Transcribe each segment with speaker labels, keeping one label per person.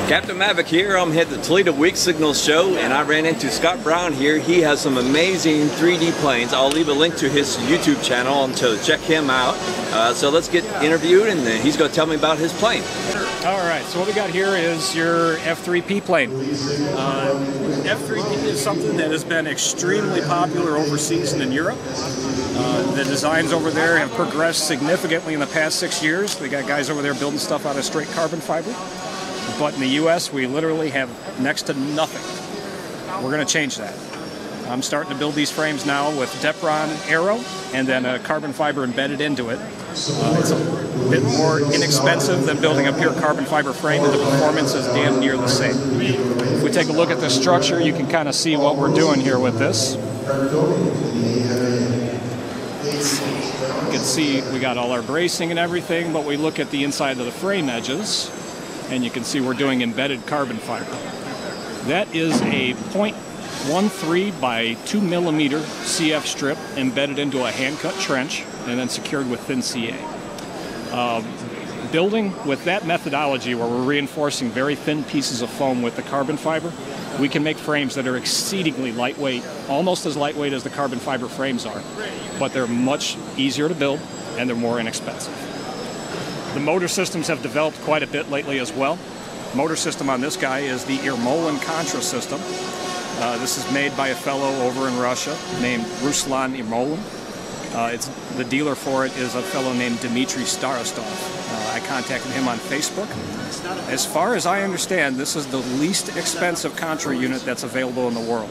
Speaker 1: Captain Mavic here. I'm at the Toledo Weak Signals show, and I ran into Scott Brown here. He has some amazing 3D planes. I'll leave a link to his YouTube channel to check him out. So let's get interviewed, and then he's going to tell me about his plane.
Speaker 2: All right, so what we got here is your F3P plane. F3P is something that has been extremely popular overseas and in Europe. The designs over there have progressed significantly in the past 6 years. We got guys over there building stuff out of straight carbon fiber. But in the US, we literally have next to nothing. We're going to change that. I'm starting to build these frames now with Depron Aero and then a carbon fiber embedded into it. It's a bit more inexpensive than building a pure carbon fiber frame, and the performance is damn near the same. If we take a look at the structure, you can kind of see what we're doing here with this. You can see we got all our bracing and everything, but we look at the inside of the frame edges, and you can see we're doing embedded carbon fiber. That is a 0.13 by 2 millimeter CF strip embedded into a hand-cut trench and then secured with thin CA. Building with that methodology, where we're reinforcing very thin pieces of foam with the carbon fiber, we can make frames that are exceedingly lightweight, almost as lightweight as the carbon fiber frames are, but they're much easier to build and they're more inexpensive. The motor systems have developed quite a bit lately as well. Motor system on this guy is the Immersion Contra system. This is made by a fellow over in Russia named Ruslan Immersion. The dealer for it is a fellow named Dmitry Starostov. I contacted him on Facebook. As far as I understand, this is the least expensive Contra unit that's available in the world.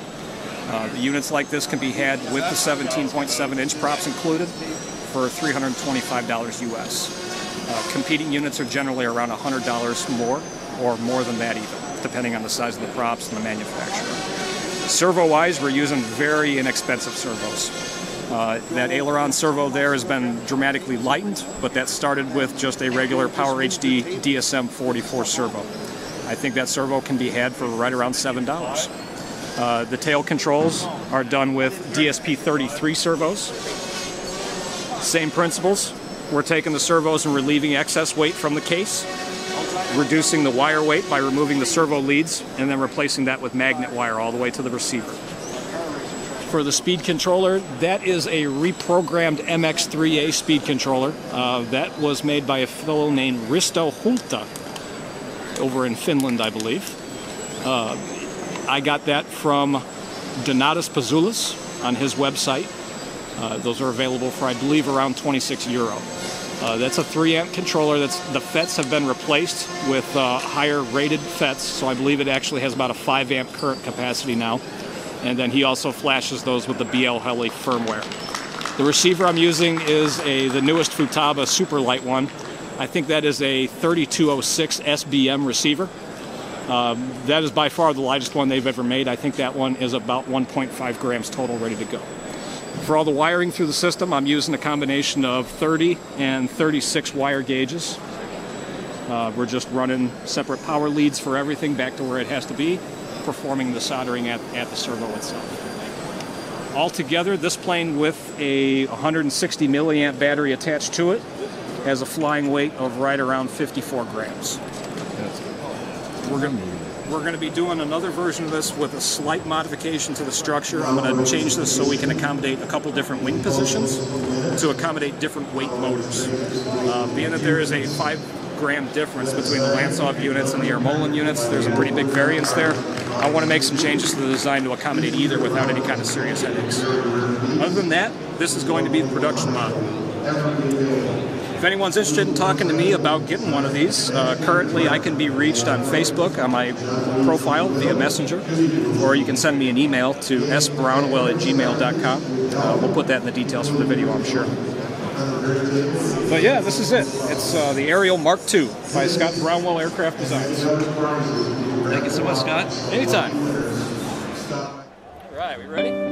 Speaker 2: The units like this can be had with the 17.7-inch props included for $325 US. Competing units are generally around $100 more, or more than that even, depending on the size of the props and the manufacturer. Servo-wise, we're using very inexpensive servos. That aileron servo there has been dramatically lightened, but that started with just a regular Power HD DSM 44 servo. I think that servo can be had for right around $7. The tail controls are done with DSP 33 servos. Same principles. We're taking the servos and relieving excess weight from the case, reducing the wire weight by removing the servo leads, and then replacing that with magnet wire all the way to the receiver. For the speed controller, that is a reprogrammed MX3A speed controller. That was made by a fellow named Risto Hulta over in Finland, I believe. I got that from Donatas Pazulis on his website. Those are available for, I believe, around 26 euro. That's a 3-amp controller. The FETs have been replaced with higher rated FETs, so I believe it actually has about a 5-amp current capacity now. And then he also flashes those with the BL Heli firmware. The receiver I'm using is the newest Futaba super light one. I think that is a 3206 SBM receiver. That is by far the lightest one they've ever made. I think that one is about 1.5 grams total, ready to go. For all the wiring through the system, I'm using a combination of 30 and 36 wire gauges. We're just running separate power leads for everything back to where it has to be, performing the soldering at the servo itself. Altogether, this plane with a 160 milliamp battery attached to it has a flying weight of right around 54 grams. We're going to be doing another version of this with a slight modification to the structure. I'm going to change this so we can accommodate a couple different wing positions to accommodate different weight motors. Being that there is a 5-gram difference between the Lantsov units and the Immersion units, there's a pretty big variance there. I want to make some changes to the design to accommodate either without any kind of serious headaches. Other than that, this is going to be the production model. If anyone's interested in talking to me about getting one of these, currently I can be reached on Facebook on my profile via Messenger, or you can send me an email to sbrownewell@gmail.com. We'll put that in the details for the video, I'm sure. But yeah, this is it. It's the Ariel Mark II by Scott Brownewell Aircraft Designs.
Speaker 1: Thank you so much, Scott.
Speaker 2: Anytime. All right, we ready? Yeah.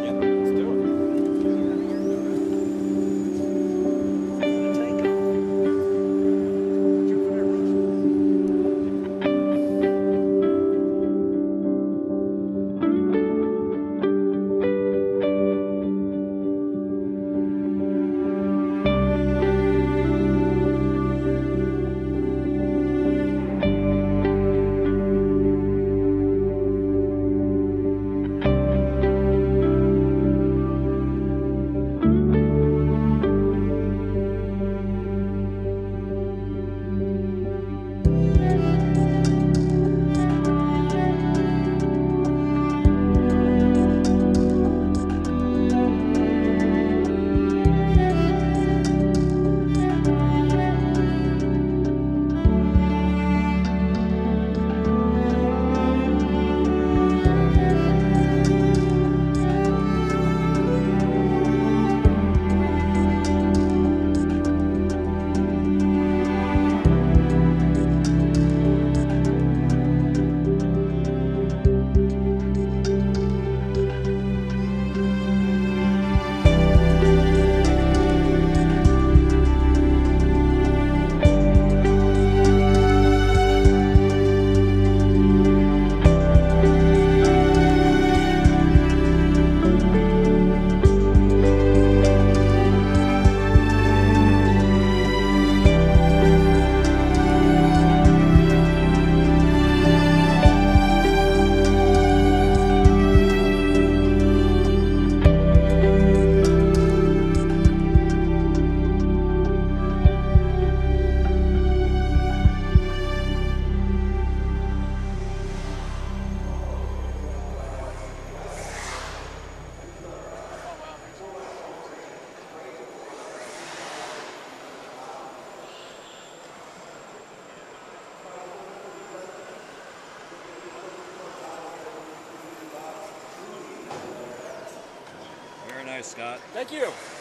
Speaker 3: nice, Scott.
Speaker 2: Thank you.